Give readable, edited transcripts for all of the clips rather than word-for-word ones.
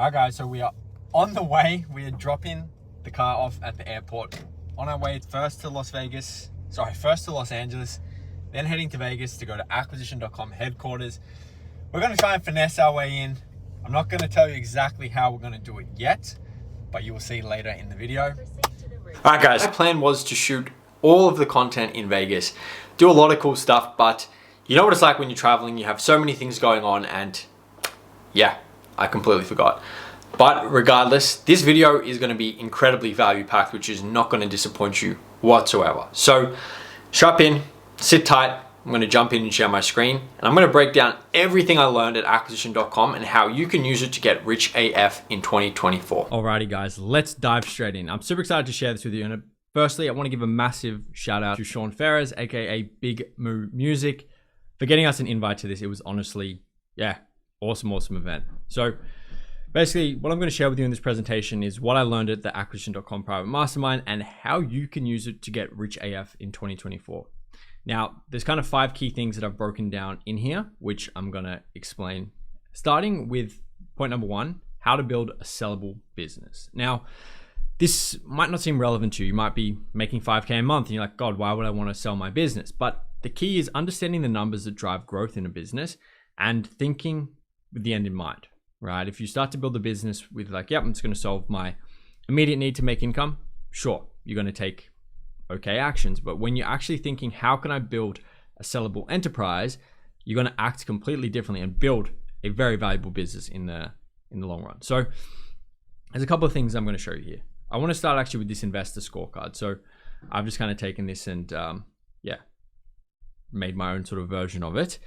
Alright guys, so we are on the way. We are dropping the car off at the airport. On our way first to Los Angeles, then heading to Vegas to go to acquisition.com headquarters. We're gonna try and finesse our way in. I'm not gonna tell you exactly how we're gonna do it yet, but you will see later in the video. Alright guys, my plan was to shoot all of the content in Vegas, do a lot of cool stuff, but you know what it's like when you're traveling, you have so many things going on, and yeah, I completely forgot. But regardless, this video is going to be incredibly value packed, which is not going to disappoint you whatsoever. So strap in, sit tight. I'm going to jump in and share my screen, and I'm going to break down everything I learned at acquisition.com and how you can use it to get rich AF in 2024. Alrighty guys, let's dive straight in. I'm super excited to share this with you. And firstly, I want to give a massive shout out to Sean Ferres, aka Big Moo Music, for getting us an invite to this. It was honestly, yeah, awesome event. So basically, what I'm going to share with you in this presentation is what I learned at the acquisition.com private mastermind and how you can use it to get rich AF in 2024. Now, there's kind of 5 key things that I've broken down in here, which I'm going to explain, starting with point number 1, how to build a sellable business. Now, this might not seem relevant to you. You might be making 5K a month and you're like, God, why would I want to sell my business? But the key is understanding the numbers that drive growth in a business and thinking with the end in mind, right? If you start to build a business with like, yep, I'm just going to solve my immediate need to make income, sure, you're going to take okay actions. But when you're actually thinking, how can I build a sellable enterprise, you're going to act completely differently and build a very valuable business in the long run. So there's a couple of things I'm going to show you here. I want to start actually with this investor scorecard. So I've just kind of taken this and made my own sort of version of it.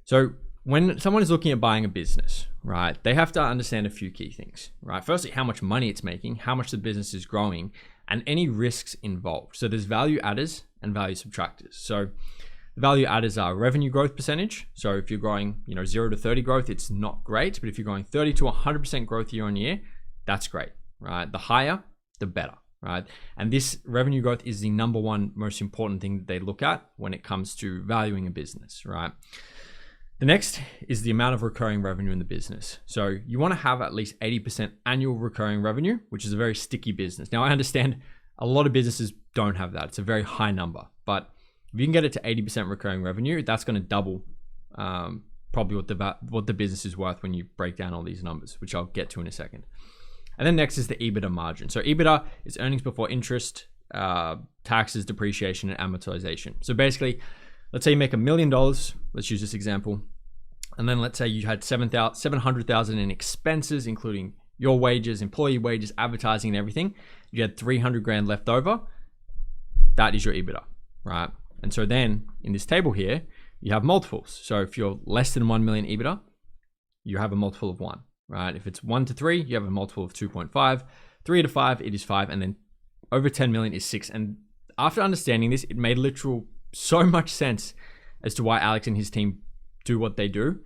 So when someone is looking at buying a business, right, they have to understand a few key things, right? Firstly, how much money it's making, how much the business is growing, and any risks involved. So there's value adders and value subtractors. So the value adders are revenue growth percentage. So if you're growing, 0 to 30 growth, it's not great. But if you're growing 30 to 100% growth year on year, that's great, right? The higher, the better, right? And this revenue growth is the number one most important thing that they look at when it comes to valuing a business, right? The next is the amount of recurring revenue in the business. So you want to have at least 80% annual recurring revenue, which is a very sticky business. Now I understand a lot of businesses don't have that. It's a very high number, but if you can get it to 80% recurring revenue, that's going to double probably what the business is worth when you break down all these numbers, which I'll get to in a second. And then next is the EBITDA margin. So EBITDA is earnings before interest, taxes, depreciation, and amortization. So basically, let's say you make $1 million. Let's use this example. And then let's say you had $700,000 in expenses, including your wages, employee wages, advertising, and everything. You had $300,000 left over. That is your EBITDA, right? And so then in this table here, you have multiples. So if you're less than 1 million EBITDA, you have a multiple of 1, right? If it's 1 to 3, you have a multiple of 2.5. 3 to 5, it is 5. And then over 10 million is 6. And after understanding this, it made so much sense as to why Alex and his team do what they do.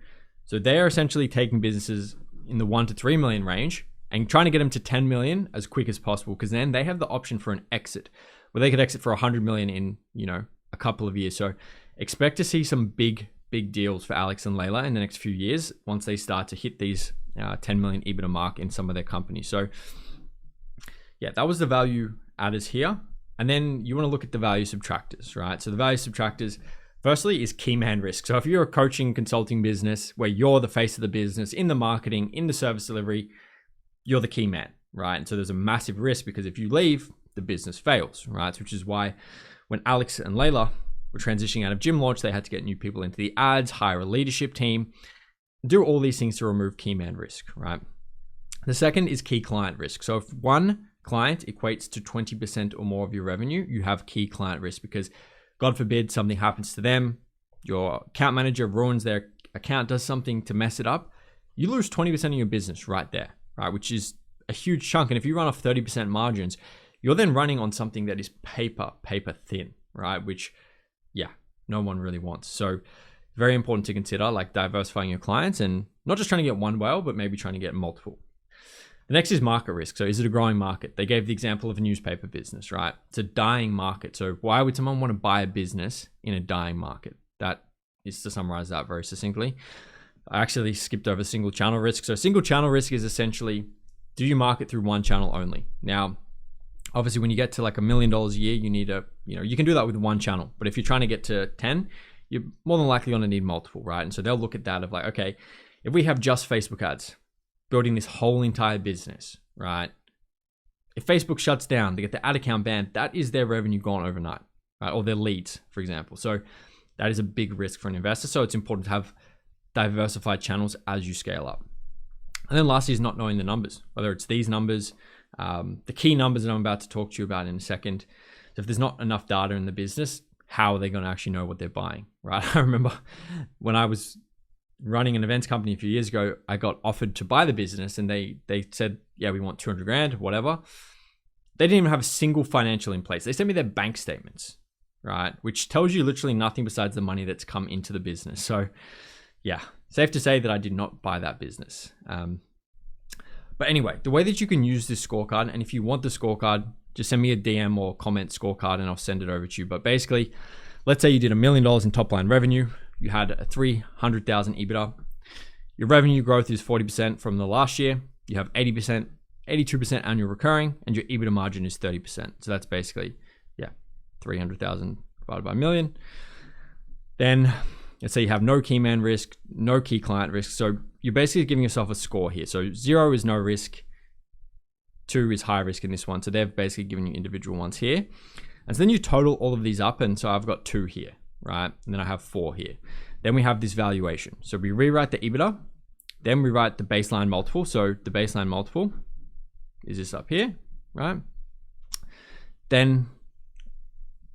So they are essentially taking businesses in the 1 to 3 million range and trying to get them to 10 million as quick as possible, because then they have the option for an exit where they could exit for 100 million in, a couple of years. So expect to see some big deals for Alex and Leila in the next few years once they start to hit these 10 million EBITDA mark in some of their companies. So yeah, that was the value adders here. And then you want to look at the value subtractors, right? So the value subtractors, firstly, is key man risk. So if you're a coaching consulting business where you're the face of the business, in the marketing, in the service delivery, you're the key man, right? And so there's a massive risk because if you leave, the business fails, right? Which is why when Alex and Leila were transitioning out of Gym Launch, they had to get new people into the ads, hire a leadership team, do all these things to remove key man risk, right? The second is key client risk. So if one client equates to 20% or more of your revenue, you have key client risk because God forbid something happens to them, your account manager ruins their account, does something to mess it up, you lose 20% of your business right there, right? Which is a huge chunk. And if you run off 30% margins, you're then running on something that is paper thin, right? Which, yeah, no one really wants. So very important to consider, like diversifying your clients and not just trying to get one whale, but maybe trying to get multiple. The next is market risk. So is it a growing market? They gave the example of a newspaper business, right? It's a dying market. So why would someone want to buy a business in a dying market? That is to summarize that very succinctly. I actually skipped over single channel risk. So single channel risk is essentially, do you market through one channel only? Now, obviously when you get to like $1 million a year, you need you can do that with one channel. But if you're trying to get to 10, you're more than likely going to need multiple, right? And so they'll look at that of like, okay, if we have just Facebook ads, building this whole entire business, right? If Facebook shuts down, they get the ad account banned, that is their revenue gone overnight, right? Or their leads, for example. So that is a big risk for an investor. So it's important to have diversified channels as you scale up. And then lastly is not knowing the numbers, whether it's these numbers, the key numbers that I'm about to talk to you about in a second. So if there's not enough data in the business, how are they going to actually know what they're buying, right? I remember when I was running an events company a few years ago, I got offered to buy the business and they said, yeah, we want 200 grand, whatever. They didn't even have a single financial in place. They sent me their bank statements, right? Which tells you literally nothing besides the money that's come into the business. So yeah, safe to say that I did not buy that business. But anyway, the way that you can use this scorecard, and if you want the scorecard, just send me a DM or comment scorecard and I'll send it over to you. But basically, let's say you did $1 million in top line revenue. You had a 300,000 EBITDA. Your revenue growth is 40% from the last year. You have 80%, 82% annual recurring, and your EBITDA margin is 30%. So that's basically, 300,000 divided by a million. Then let's say you have no key man risk, no key client risk. So you're basically giving yourself a score here. So 0 is no risk, 2 is high risk in this one. So they've basically given you individual ones here. And so then you total all of these up. And so I've got 2 here, right? And then I have 4 here. Then we have this valuation. So we rewrite the EBITDA. Then we write the baseline multiple. So the baseline multiple is this up here, right? Then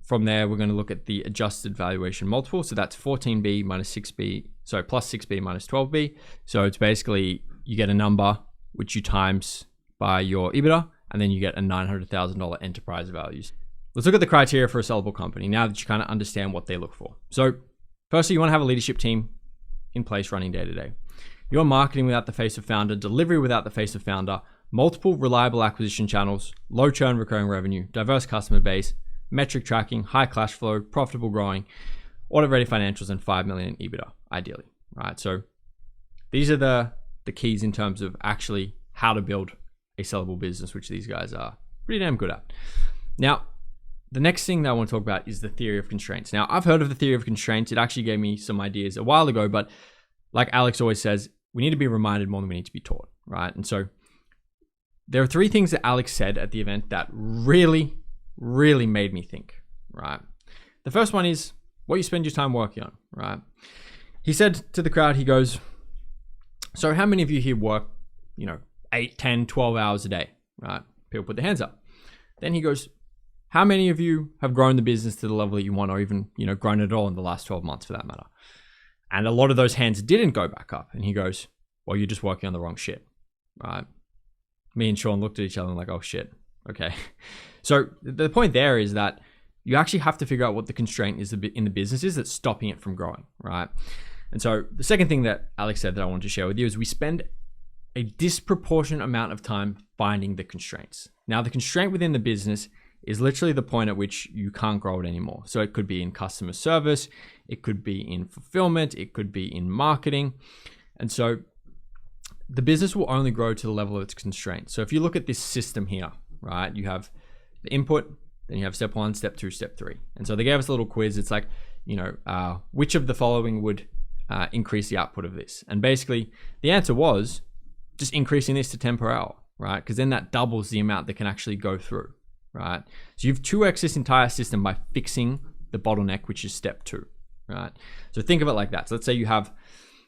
from there, we're going to look at the adjusted valuation multiple. So that's 14B minus 6B, so plus 6B minus 12B. So it's basically, you get a number which you times by your EBITDA, and then you get a $900,000 enterprise values. Let's look at the criteria for a sellable company now that you kind of understand what they look for. So firstly, you want to have a leadership team in place running day to day. You want marketing without the face of founder, delivery without the face of founder, multiple reliable acquisition channels, low churn recurring revenue, diverse customer base, metric tracking, high cash flow, profitable growing, audit ready financials, and 5 million in EBITDA, ideally, right? So these are the keys in terms of actually how to build a sellable business, which these guys are pretty damn good at. Now, the next thing that I want to talk about is the theory of constraints. Now, I've heard of the theory of constraints. It actually gave me some ideas a while ago, but like Alex always says, we need to be reminded more than we need to be taught, right? And so there are 3 things that Alex said at the event that really made me think, right? The first one is what you spend your time working on, right? He said to the crowd, he goes, so how many of you here work, 8, 10, 12 hours a day, right? People put their hands up. Then he goes, how many of you have grown the business to the level that you want, or even, grown it at all in the last 12 months for that matter? And a lot of those hands didn't go back up. And he goes, well, you're just working on the wrong shit, right? Me and Sean looked at each other and like, oh shit, okay. So the point there is that you actually have to figure out what the constraint is in the business is that's stopping it from growing, right? And so the second thing that Alex said that I wanted to share with you is we spend a disproportionate amount of time finding the constraints. Now, the constraint within the business is literally the point at which you can't grow it anymore. So it could be in customer service, it could be in fulfillment, it could be in marketing. And so the business will only grow to the level of its constraints. So if you look at this system here, right, you have the input, then you have step 1, step 2, step 3. And so they gave us a little quiz. It's like, which of the following would increase the output of this? And basically the answer was just increasing this to 10 per hour, right? Because then that doubles the amount that can actually go through, right? So you've 2x this entire system by fixing the bottleneck, which is step 2, right? So think of it like that. So let's say you have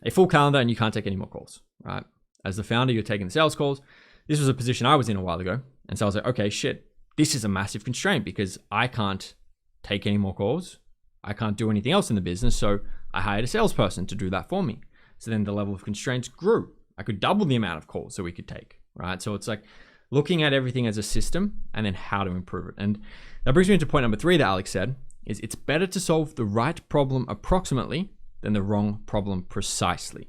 a full calendar and you can't take any more calls, right? As the founder, you're taking the sales calls. This was a position I was in a while ago. And so I was like, okay, shit, this is a massive constraint because I can't take any more calls. I can't do anything else in the business. So I hired a salesperson to do that for me. So then the level of constraints grew. I could double the amount of calls that we could take, right? So it's like looking at everything as a system and then how to improve it. And that brings me into point number 3 that Alex said, is it's better to solve the right problem approximately than the wrong problem precisely.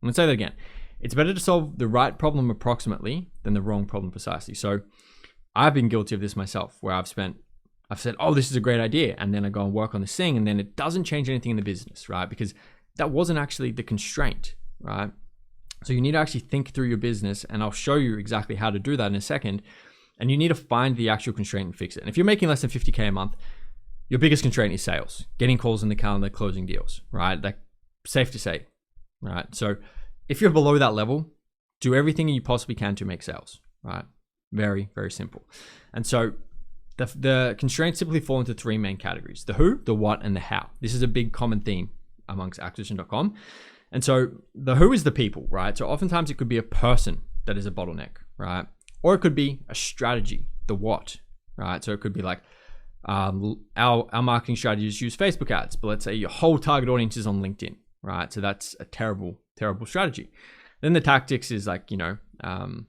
I'm gonna say that again. It's better to solve the right problem approximately than the wrong problem precisely. So I've been guilty of this myself, where I've said, oh, this is a great idea. And then I go and work on this thing and then it doesn't change anything in the business, right? Because that wasn't actually the constraint. right? So you need to actually think through your business, and I'll show you exactly how to do that in a second. And you need to find the actual constraint and fix it. And if you're making less than 50K a month, your biggest constraint is sales, getting calls in the calendar, closing deals, right? Like, safe to say, right? So if you're below that level, do everything you possibly can to make sales, right? Very, very simple. And so the constraints typically fall into three main categories: the who, the what, and the how. This is a big common theme amongst acquisition.com. And so the who is the people, right? So oftentimes it could be a person that is a bottleneck, right? Or it could be a strategy, the what, right? So it could be like, our marketing strategies use Facebook ads, but let's say your whole target audience is on LinkedIn, right? So that's a terrible, terrible strategy. Then the tactics is like, how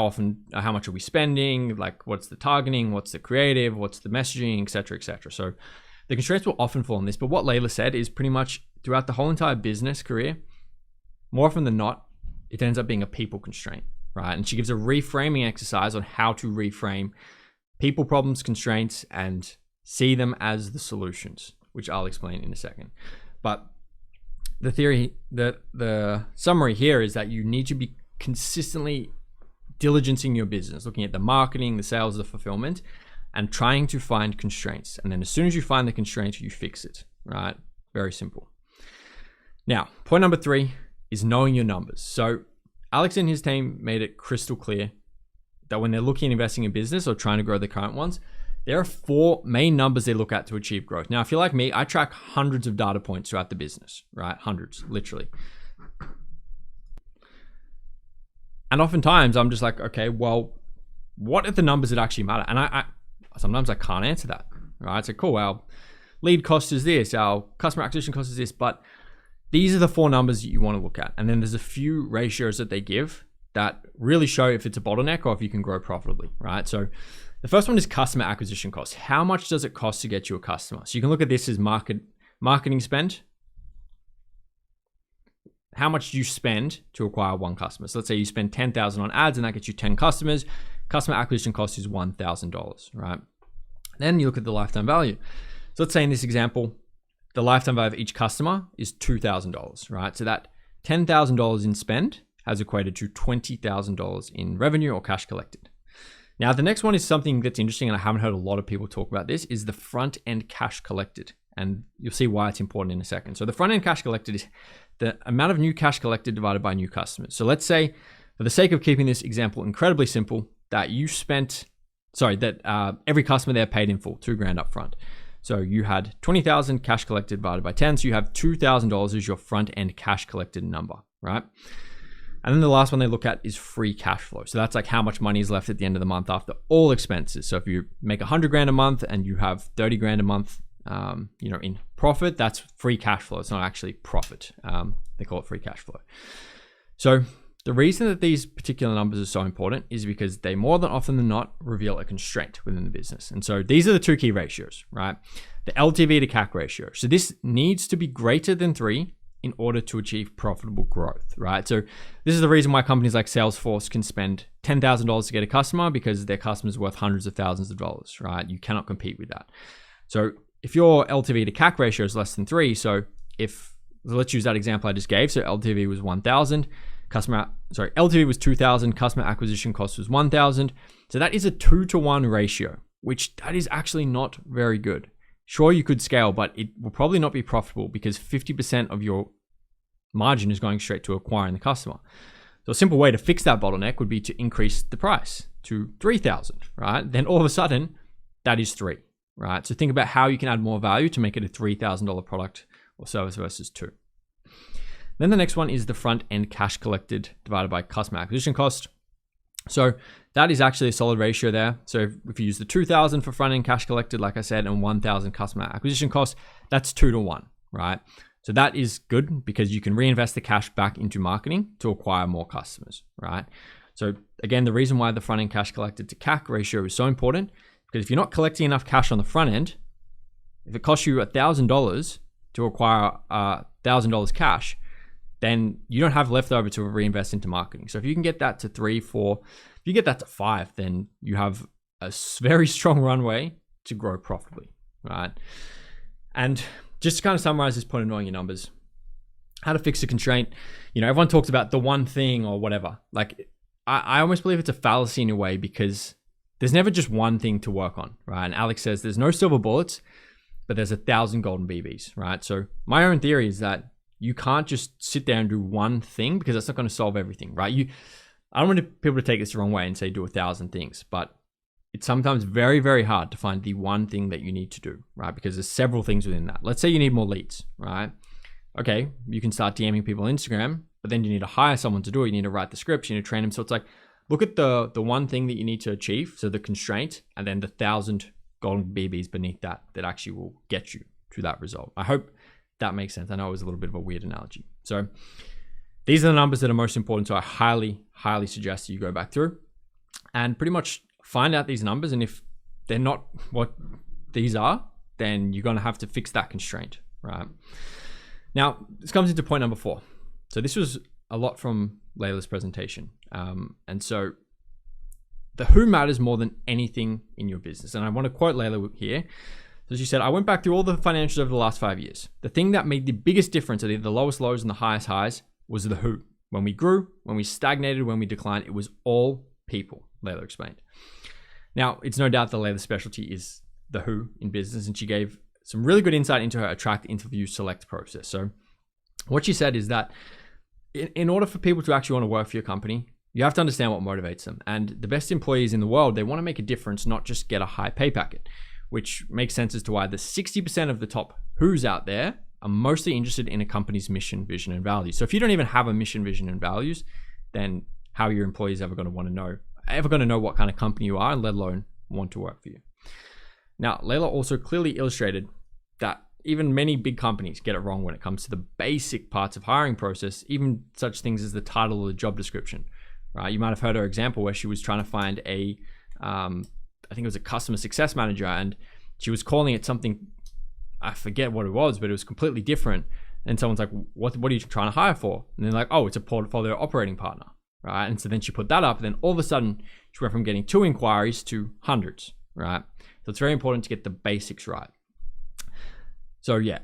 much are we spending? Like, what's the targeting? What's the creative? What's the messaging, et cetera, et cetera. So the constraints will often fall on this, but what Leila said is pretty much throughout the whole entire business career, more often than not, it ends up being a people constraint, right? And she gives a reframing exercise on how to reframe people problems, constraints, and see them as the solutions, which I'll explain in a second. But the theory, the summary here is that you need to be consistently diligencing your business, looking at the marketing, the sales, the fulfillment, and trying to find constraints. And then as soon as you find the constraints, you fix it, right? Very simple. Now, point number 3 is knowing your numbers. So Alex and his team made it crystal clear that when they're looking at investing in business or trying to grow the current ones, there are 4 main numbers they look at to achieve growth. Now, if you're like me, I track hundreds of data points throughout the business, right? Hundreds, literally. And oftentimes I'm just like, okay, well, what are the numbers that actually matter? And I sometimes I can't answer that, right? It's like, cool, our lead cost is this, our customer acquisition cost is this, but these are the 4 numbers that you want to look at. And then there's a few ratios that they give that really show if it's a bottleneck or if you can grow profitably, right? So the first one is customer acquisition cost. How much does it cost to get you a customer? So you can look at this as marketing spend. How much do you spend to acquire one customer? So let's say you spend $10,000 on ads and that gets you 10 customers. Customer acquisition cost is $1,000, right? Then you look at the lifetime value. So let's say in this example, the lifetime value of each customer is $2,000, right? So that $10,000 in spend has equated to $20,000 in revenue or cash collected. Now, the next one is something that's interesting, and I haven't heard a lot of people talk about this, is the front end cash collected. And you'll see why it's important in a second. So the front end cash collected is the amount of new cash collected divided by new customers. So let's say, for the sake of keeping this example incredibly simple, that every customer there paid in full, $2,000 up front. So you had 20,000 cash collected divided by 10. So you have $2,000 as your front end cash collected number, right? And then the last one they look at is free cash flow. So that's like how much money is left at the end of the month after all expenses. So if you make $100,000 a month and you have $30,000 a month, in profit, that's free cash flow. It's not actually profit. They call it free cash flow. So the reason that these particular numbers are so important is because they more than often than not reveal a constraint within the business. And so these are the 2 key ratios, right? The LTV to CAC ratio. So this needs to be greater than 3 in order to achieve profitable growth, right? So this is the reason why companies like Salesforce can spend $10,000 to get a customer, because their customer's worth hundreds of thousands of dollars, right? You cannot compete with that. So if your LTV to CAC ratio is less than 3, so let's use that example I just gave. So LTV was 1,000, LTV was 2,000, customer acquisition cost was 1,000. So that is a 2-to-1 ratio, which that is actually not very good. Sure, you could scale, but it will probably not be profitable because 50% of your margin is going straight to acquiring the customer. So a simple way to fix that bottleneck would be to increase the price to 3,000, right? Then all of a sudden, that is 3, right? So think about how you can add more value to make it a $3,000 product or service versus 2. Then the next one is the front end cash collected divided by customer acquisition cost. So that is actually a solid ratio there. So if you use the 2,000 for front end cash collected, like I said, and 1,000 customer acquisition cost, that's 2-to-1, right? So that is good because you can reinvest the cash back into marketing to acquire more customers, right? So again, the reason why the front end cash collected to CAC ratio is so important, because if you're not collecting enough cash on the front end, if it costs you $1,000 to acquire $1,000 cash, then you don't have left over to reinvest into marketing. So if you can get that to 3, 4, if you get that to 5, then you have a very strong runway to grow profitably, right? And just to kind of summarize this point of knowing your numbers, how to fix a constraint. Everyone talks about the one thing or whatever. Like, I almost believe it's a fallacy in a way, because there's never just one thing to work on, right? And Alex says there's no silver bullets, but there's 1,000 golden BBs, right? So my own theory is that you can't just sit there and do one thing, because that's not going to solve everything, right? I don't want people to take this the wrong way and say do 1,000 things, but it's sometimes very, very hard to find the one thing that you need to do, right? Because there's several things within that. Let's say you need more leads, right? Okay, you can start DMing people on Instagram, but then you need to hire someone to do it. You need to write the scripts, you need to train them. So it's like, look at the one thing that you need to achieve, so the constraint, and then the 1,000 golden BBs beneath that actually will get you to that result. I hope that makes sense. I know it was a little bit of a weird analogy. So these are the numbers that are most important. So I highly, highly suggest that you go back through and pretty much find out these numbers. And if they're not what these are, then you're going to have to fix that constraint, right? Now, this comes into point number 4. So this was a lot from Leila's presentation. And so the who matters more than anything in your business. And I want to quote Leila here. So she said, I went back through all the financials over the last 5 years. The thing that made the biggest difference at either the lowest lows and the highest highs was the who. When we grew, when we stagnated, when we declined, it was all people, Leila explained. Now, it's no doubt that Leila's specialty is the who in business, and she gave some really good insight into her attract, interview, select process. So what she said is that in order for people to actually want to work for your company, you have to understand what motivates them. And the best employees in the world, they want to make a difference, not just get a high pay packet, which makes sense as to why the 60% of the top who's out there are mostly interested in a company's mission, vision, and values. So if you don't even have a mission, vision, and values, then how are your employees ever going to know what kind of company you are, and let alone want to work for you? Now, Leila also clearly illustrated that even many big companies get it wrong when it comes to the basic parts of hiring process, even such things as the title or the job description, right? You might have heard her example where she was trying to find I think it was a customer success manager, and she was calling it something, I forget what it was, but it was completely different. And someone's like, what are you trying to hire for? And they're like, oh, it's a portfolio operating partner, right? And so then she put that up, and then all of a sudden she went from getting 2 inquiries to hundreds, right? So it's very important to get the basics right. So yeah,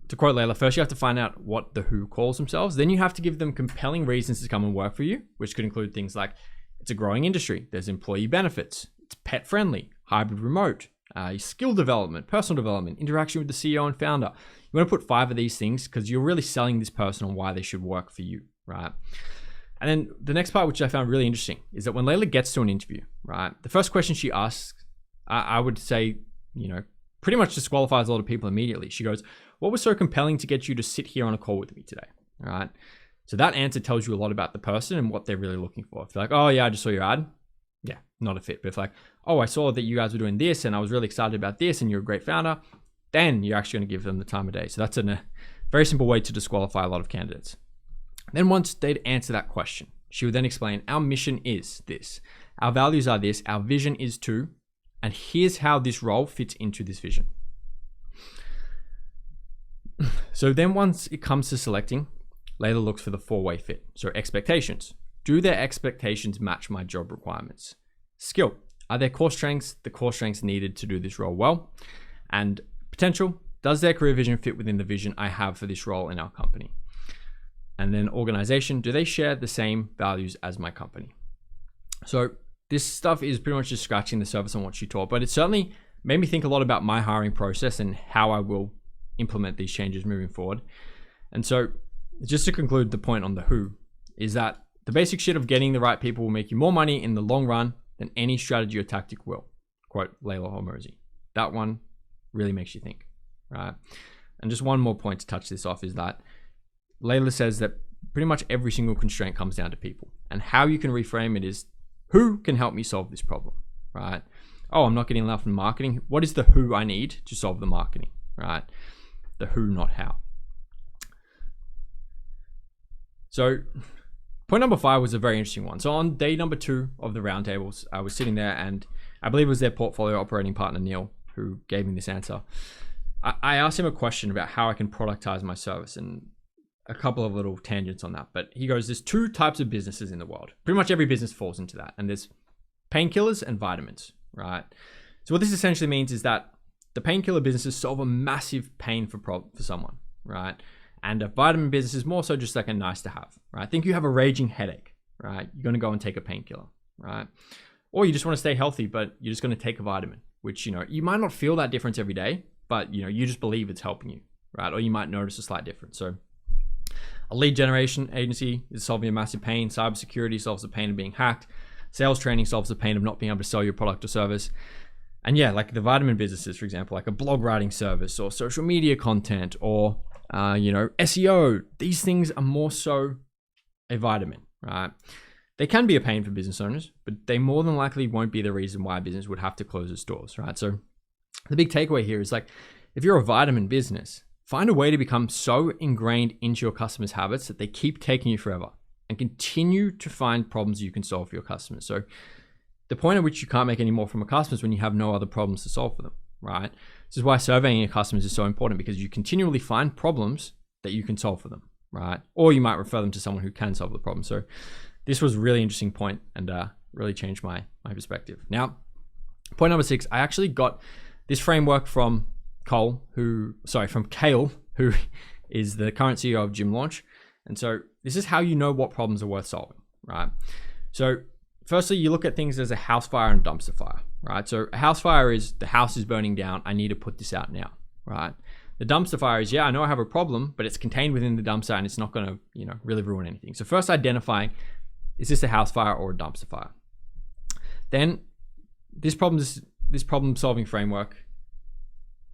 to quote Leila, first you have to find out what the who calls themselves. Then you have to give them compelling reasons to come and work for you, which could include things like it's a growing industry, there's employee benefits, it's pet friendly, hybrid remote, skill development, personal development, interaction with the CEO and founder. You want to put 5 of these things because you're really selling this person on why they should work for you, right? And then the next part, which I found really interesting, is that when Leila gets to an interview, right, the first question she asks, I would say, pretty much disqualifies a lot of people immediately. She goes, what was so compelling to get you to sit here on a call with me today? All right. So that answer tells you a lot about the person and what they're really looking for. If they're like, oh yeah, I just saw your ad. Yeah, not a fit. But if like, oh, I saw that you guys were doing this and I was really excited about this and you're a great founder, then you're actually going to give them the time of day. So that's a very simple way to disqualify a lot of candidates. Then once they'd answer that question, she would then explain, our mission is this, our values are this, our vision is to, and here's how this role fits into this vision. So then once it comes to selecting, Leila looks for the 4-way fit. So expectations. Do their expectations match my job requirements? Skill. Are their core strengths the core strengths needed to do this role well? And potential. Does their career vision fit within the vision I have for this role in our company? And then organization. Do they share the same values as my company? So this stuff is pretty much just scratching the surface on what she taught, but it certainly made me think a lot about my hiring process and how I will implement these changes moving forward. And so just to conclude the point on the who is that the basic shit of getting the right people will make you more money in the long run than any strategy or tactic will. Quote Leila Hormozi. That one really makes you think, right? And just one more point to touch this off is that Leila says that pretty much every single constraint comes down to people, and how you can reframe it is, who can help me solve this problem, right? Oh, I'm not getting enough in marketing. What is the who I need to solve the marketing, right? The who, not how. So point number 5 was a very interesting one. So on day number 2 of the roundtables, I was sitting there and I believe it was their portfolio operating partner, Neil, who gave me this answer. I asked him a question about how I can productize my service and a couple of little tangents on that. But he goes, there's 2 types of businesses in the world. Pretty much every business falls into that. And there's painkillers and vitamins, right? So what this essentially means is that the painkiller businesses solve a massive pain for someone, right? And a vitamin business is more so just like a nice to have, right? Think you have a raging headache, right? You're going to go and take a painkiller, right? Or you just want to stay healthy, but you're just going to take a vitamin, which, you might not feel that difference every day, but, you just believe it's helping you, right? Or you might notice a slight difference. So a lead generation agency is solving a massive pain. Cybersecurity solves the pain of being hacked. Sales training solves the pain of not being able to sell your product or service. And yeah, like the vitamin businesses, for example, like a blog writing service or social media content or, SEO, these things are more so a vitamin, right? They can be a pain for business owners, but they more than likely won't be the reason why a business would have to close its doors, right? So the big takeaway here is like, if you're a vitamin business, find a way to become so ingrained into your customers' habits that they keep taking you forever and continue to find problems you can solve for your customers. So the point at which you can't make any more from your customers when you have no other problems to solve for them, right? This is why surveying your customers is so important, because you continually find problems that you can solve for them, right? Or you might refer them to someone who can solve the problem. So this was a really interesting point and really changed my perspective. Now, point number 6, I actually got this framework from Kale, who is the current CEO of Gym Launch. And so this is how you know what problems are worth solving, right? So firstly, you look at things as a house fire and dumpster fire, right? So a house fire is the house is burning down. I need to put this out now, right? The dumpster fire is, I know I have a problem, but it's contained within the dumpster and it's not going to, really ruin anything. So first identifying, is this a house fire or a dumpster fire? Then this problem solving framework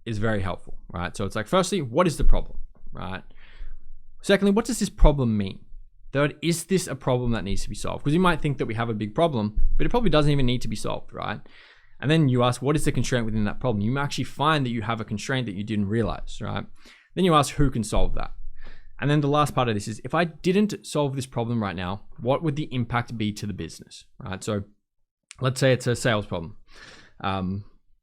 is very helpful, right? So it's like, firstly, what is the problem, right? Secondly, what does this problem mean? Third, is this a problem that needs to be solved? Because you might think that we have a big problem, but it probably doesn't even need to be solved, right? And then you ask, what is the constraint within that problem? You might actually find that you have a constraint that you didn't realize, right? Then you ask, who can solve that? And then the last part of this is, if I didn't solve this problem right now, what would the impact be to the business, right? So let's say it's a sales problem. I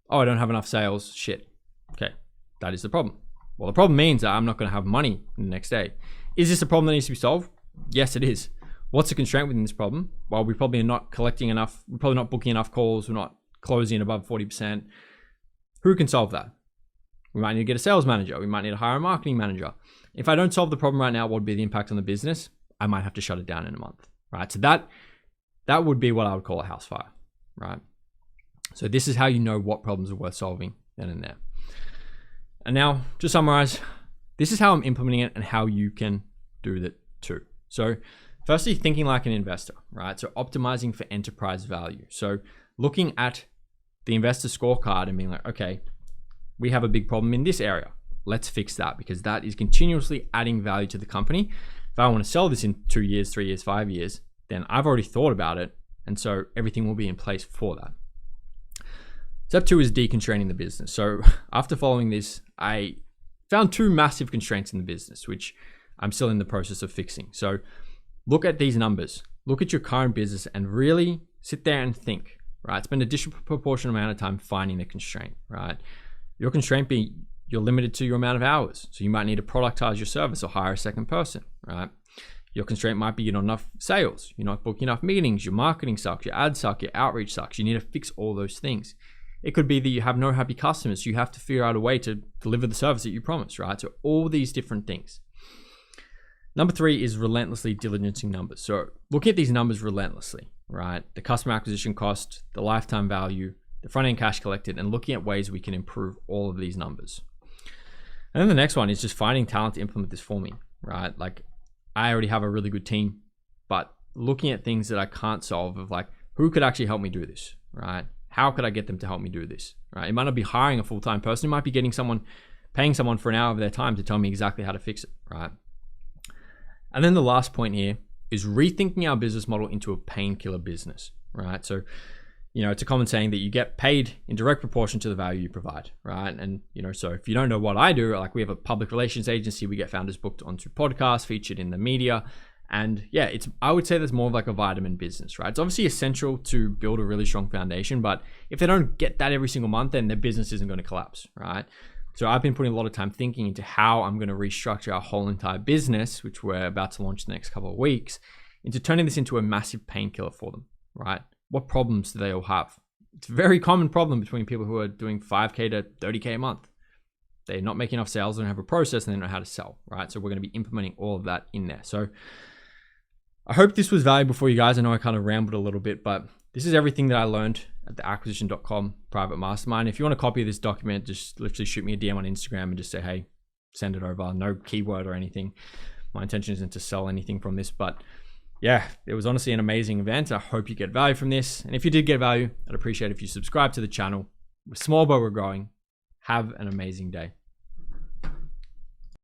don't have enough sales, shit. Okay, that is the problem. Well, the problem means that I'm not going to have money the next day. Is this a problem that needs to be solved? Yes, it is. What's the constraint within this problem? Well, we probably are not collecting enough. We're probably not booking enough calls. We're not closing above 40%. Who can solve that? We might need to get a sales manager. We might need to hire a marketing manager. If I don't solve the problem right now, what would be the impact on the business? I might have to shut it down in a month, right? So that would be what I would call a house fire, right? So this is how you know what problems are worth solving then and there. And now, to summarize, this is how I'm implementing it and how you can do that too. So firstly, thinking like an investor, right? So optimizing for enterprise value. So looking at the investor scorecard and being like, okay, we have a big problem in this area. Let's fix that, because that is continuously adding value to the company. If I want to sell this in 2 years, 3 years, 5 years, then I've already thought about it. And so everything will be in place for that. Step 2 is deconstraining the business. So after following this, I found 2 massive constraints in the business, which I'm still in the process of fixing. So look at these numbers, look at your current business and really sit there and think, right? Spend a disproportionate amount of time finding the constraint, right? Your constraint being you're limited to your amount of hours. So you might need to productize your service or hire a second person, right? Your constraint might be you don't have enough sales. You're not booking enough meetings. Your marketing sucks. Your ads suck. Your outreach sucks. You need to fix all those things. It could be that you have no happy customers. So you have to figure out a way to deliver the service that you promised, right? So all these different things. Number 3 is relentlessly diligencing numbers. So looking at these numbers relentlessly, right? The customer acquisition cost, the lifetime value, the front end cash collected, and looking at ways we can improve all of these numbers. And then the next one is just finding talent to implement this for me, right? Like I already have a really good team, but looking at things that I can't solve of like, who could actually help me do this, right? How could I get them to help me do this, right? It might not be hiring a full-time person. It might be paying someone for an hour of their time to tell me exactly how to fix it, right? And then the last point here is rethinking our business model into a painkiller business, right? So, it's a common saying that you get paid in direct proportion to the value you provide, right? And, so if you don't know what I do, like we have a public relations agency, we get founders booked onto podcasts, featured in the media. And yeah, I would say there's more of like a vitamin business, right? It's obviously essential to build a really strong foundation, but if they don't get that every single month, then their business isn't going to collapse, right? So I've been putting a lot of time thinking into how I'm going to restructure our whole entire business, which we're about to launch the next couple of weeks, into turning this into a massive painkiller for them, right? What problems do they all have? It's a very common problem between people who are doing 5K to 30K a month. They're not making enough sales, they don't have a process, and they don't know how to sell, right? So we're going to be implementing all of that in there. So I hope this was valuable for you guys. I know I kind of rambled a little bit, but this is everything that I learned at the acquisition.com private mastermind. If you want a copy of this document, just literally shoot me a DM on Instagram and just say, hey, send it over. No keyword or anything. My intention isn't to sell anything from this, but yeah, it was honestly an amazing event. I hope you get value from this. And if you did get value, I'd appreciate if you subscribe to the channel. We're small, but we're growing. Have an amazing day.